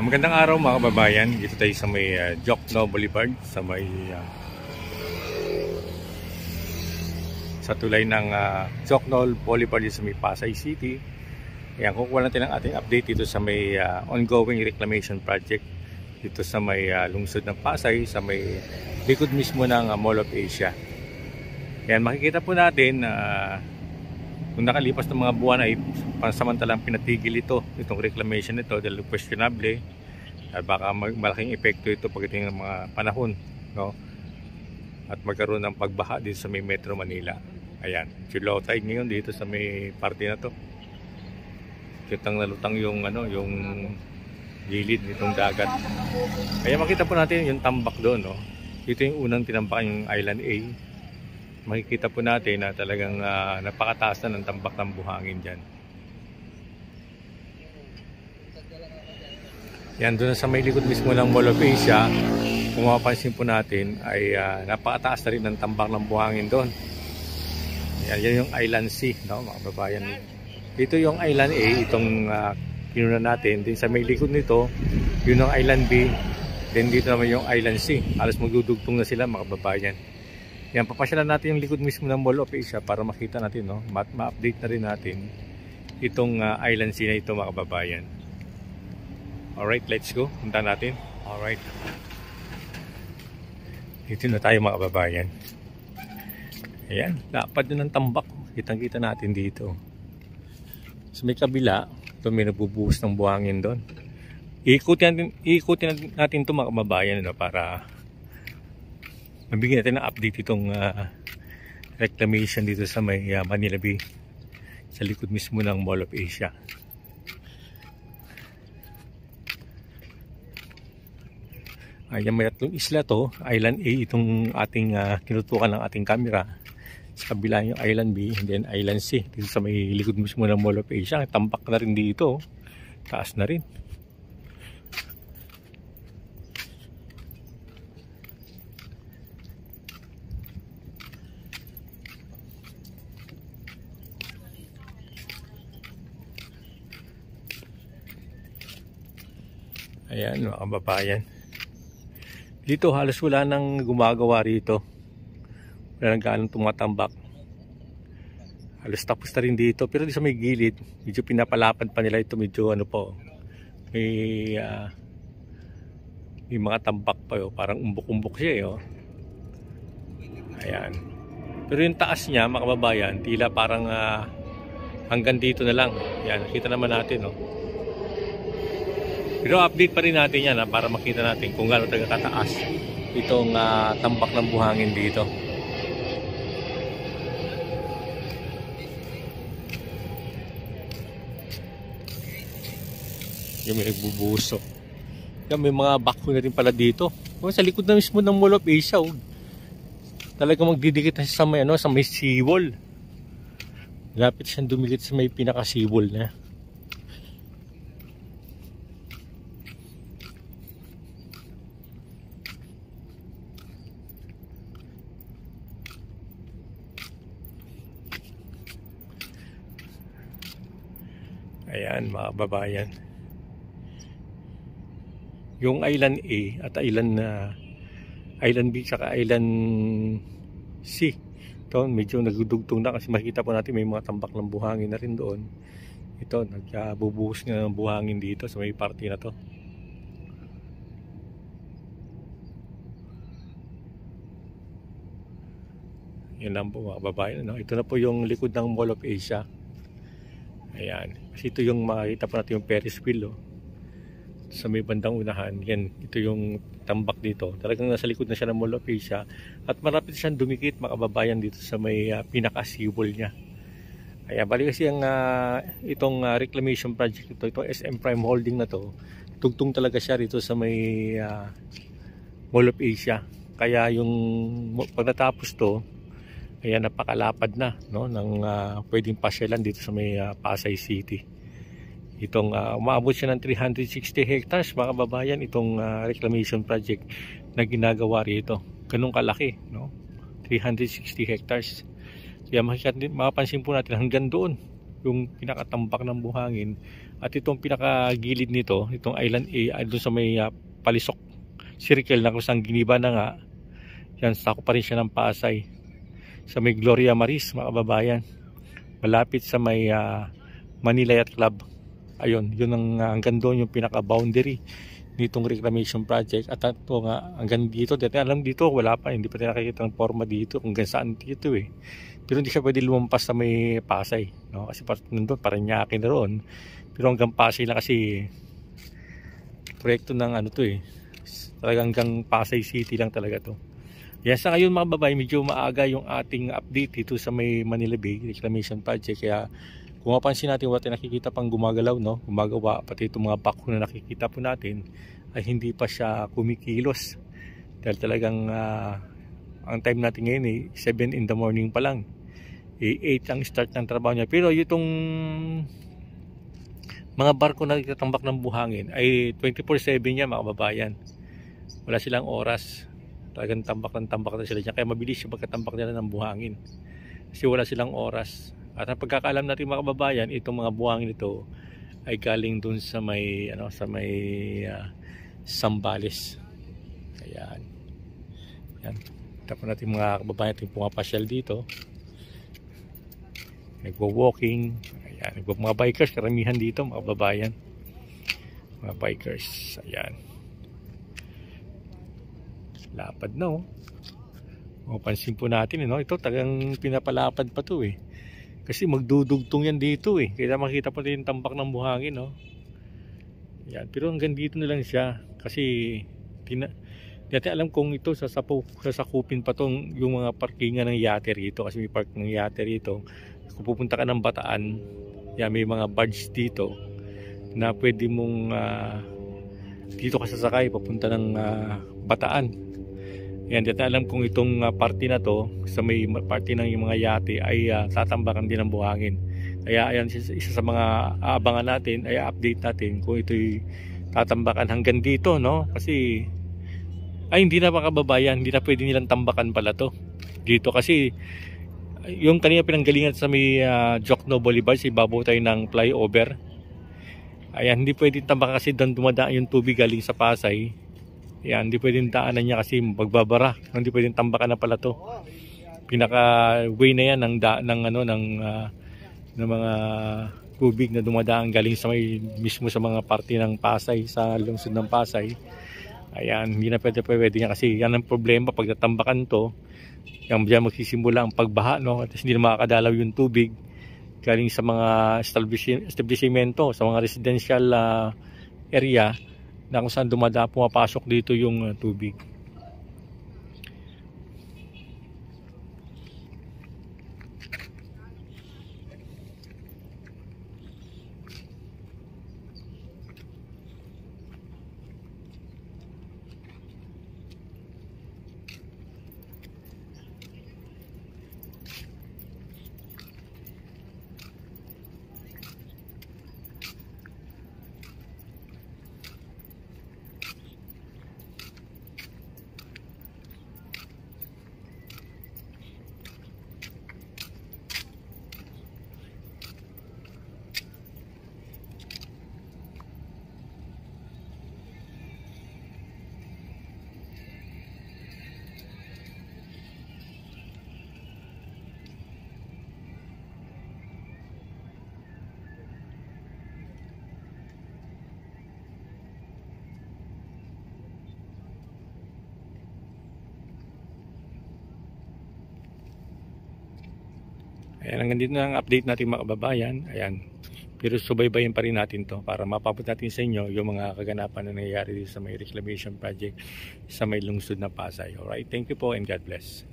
Magandang araw mga kababayan. Dito tayo sa may Jokno Boulevard, sa may sa tulay ng Jokno Boulevard sa may Pasay City. Ayan, kukuha natin ang ating update dito sa may ongoing reclamation project dito sa may lungsod ng Pasay, sa may likod mismo ng Mall of Asia. Ayan, makikita po natin kung nakalipas ng mga buwan ay pansamantalang pinatigil itong reclamation nito dahil questionable at baka malaking epekto ito pagdating ng mga panahon, no? At magkaroon ng pagbaha dito sa may Metro Manila. Ayan, low tide ngayon dito sa may parte na to. Kitang nalutang yung yung gilid nitong dagat. Kaya makita po natin yung tambak doon, no? Ito yung unang tinambakan, yung Island A. Makikita po natin na talagang napakataas na ng tambak ng buhangin dyan. Yan, doon sa may likod mismo ng Mall of Asia, kung mapapansin po natin ay napakataas na rin ng tambak ng buhangin doon. Yan yung Island C, no, mga kababayan. Dito yung Island A, itong kinuna natin. Din sa may likod nito, yun ang Island B. Then dito naman yung Island C. Alas magdudugtong na sila, mga kababayan. Yan, papasyalan natin yung likod mismo ng Mall of Asia para makita natin, no? Ma-update na rin natin itong Island C na ito, mga kababayan. Alright, let's go. Punta natin. Alright. Dito na tayo, mga kababayan. Ayan, lapad na ng tambak. Kitang-kita natin dito. Sa may kabila, ito may nabubuhos ng buhangin doon. Ikutin natin ito, mga kababayan, no? Para mabigyan natin ng update itong reclamation dito sa may Manila Bay, sa likod mismo ng Mall of Asia. Ayan, may tatlong isla to. Island A itong ating tinutukan ng ating camera. Sa kabila yung Island B, and then Island C dito sa may likod mismo ng Mall of Asia. Tampak na rin dito, taas na rin. Ayan, mga kababayan. Dito halos wala nang gumagawa rito. Wala nang gaano tumatambak. Halos tapos na rin dito. Pero di sa may gilid, medyo pinapalapad pa nila ito. Medyo po, may mga tambak pa. Parang umbok-umbok siya. Ayan. Pero yung taas niya, mga kababayan, tila parang hanggang dito na lang. Ayan, nakita naman natin. Pero update pa rin natin yan para makita natin kung gaano talaga kataas itong tambak ng buhangin dito. Yung may nagbubuso. Yan, may mga backhoe na rin pala dito. Sa likod na mismo ng Mall of Asia. Talaga magdidikit na siya sa may seawall. Lapit siyang dumikit sa may pinaka-seawall na. Ayan, mga kababayan. Yung Island A at Island B saka Island C, ito medyo nagdudugtong na kasi makikita po natin may mga tambak ng buhangin na rin doon. Ito, nagbubuhos nga ng buhangin dito sa may parte na to. Yan lang po, mga kababayan, no? Ito na po yung likod ng Mall of Asia. Ayan, kasi ito yung makikita po natin yung Ferris wheel, sa may bandang unahan. Yan, ito yung tambak dito. Talagang nasa likod na siya ng Mall of Asia at malapit siyang dumikit, mga kababayan, dito sa may pinaka-seawall niya. Ayan, bali kasi ang itong reclamation project itong SM Prime Holding na to, tugtong talaga siya dito sa may Mall of Asia. Kaya yung pag natapos to, ayan, napakalapad na, no, ng pwedeng pasyalan dito sa may Pasay City. Itong umaabot siya ng 360 hectares, mga kababayan, itong reclamation project na ginagawa rito. Ganun kalaki, no? 360 hectares. Kaya mapapansin po natin hanggang doon yung pinakatambak ng buhangin At itong pinakagilid nito, itong Island A, ay doon sa may Palisok Circle na kung saan giniba na nga. Yan, sako pa rin siya ng Pasay. Sa may Gloria Maris, mga kababayan. Malapit sa may Manila Yacht Club. Ayun, yun ang hanggang doon yung pinaka-boundary nitong reclamation project. At ito nga, hanggang dito, dati alam dito, wala pa, hindi pa tayo nakikita ng forma dito kung hanggang saan dito eh. Pero hindi siya pwede lumampas sa may Pasay, no? Kasi nandun, Parañaque na roon. Pero hanggang Pasay lang kasi proyekto ng ano to eh. Talagang hanggang Pasay City lang talaga to. Yan, sa ngayon mga babae, medyo maaga yung ating update dito sa may Manila Bay Reclamation Project. Kaya kung mapansin natin, wala tayong nakikita pang gumagalaw, no? Gumagawa, pati itong mga bako na nakikita po natin ay hindi pa siya kumikilos. Dahil talagang ang time natin ngayon ay 7 in the morning pa lang. 8 ang start ng trabaho niya. Pero itong mga barko na nagtatambak ng buhangin ay 24/7 niya, mga kababayan. Wala silang oras. Talagang tambak na sila dyan. Kaya mabilis yung pagkatambak nila ng buhangin. Kasi wala silang oras. At ang pagkakaalam natin mga kababayan, itong mga buhangin ito ay galing dun sa may Zambales. Ayan. Ayan. Tapos natin mga kababayan natin pumapasyal dito. Nagwo-walking. Ayan. Mga bikers, karamihan dito mga kababayan. Mga bikers. Ayan. Lapad na oh. Mapansin po natin no? Ito tagang pinapalapad pa to eh. Kasi magdudugtong yan dito eh. Kaya makita po yung tambak ng buhangin, no? Yan. Pero hanggang dito na lang siya. Kasi dati alam kong ito sasakupin pa tong yung mga parkingan ng yate rito. Kasi may park ng yate rito. Kung pupunta ka ng Bataan, yan, may mga barge dito na pwede mong dito ka sasakay papunta ng Bataan. Yan, dati alam kong itong party na to sa may party ng yung mga yate ay tatambakan din ng buhangin. Kaya ayan, isa sa mga aabangan natin ay update natin kung ito'y tatambakan hanggang dito, no? Kasi ay hindi na makababayan, hindi na pwede nilang tambakan pala to dito kasi yung kanina pinanggalingan sa may Jokno Boulevard, sa ibabaw tayo ng flyover. Ayan, hindi pwede tambakan kasi doon dumadaan yung tubig galing sa Pasay. Yan, hindi pwedeng daanan niya kasi magbabara. Hindi pwedeng tambakan na pala to. Pinaka way na yan ng mga tubig na dumadaan galing sa may mismo sa mga parte ng Pasay, sa lungsod ng Pasay. Ayan, hindi na pwede niya kasi yan ang problema pag natambakan to. Yan diyan magsisimula ang pagbaha, no? At hindi na makakadalaw yung tubig galing sa mga establishmento, sa mga residential area na kung saan pumapasok dito yung tubig. Ayan, hanggang dito na ang update natin mga kababayan. Ayan. Pero subaybayan pa rin natin to para mapabot natin sa inyo yung mga kaganapan na nangyayari sa may reclamation project sa may lungsod na Pasay. Alright, thank you po and God bless.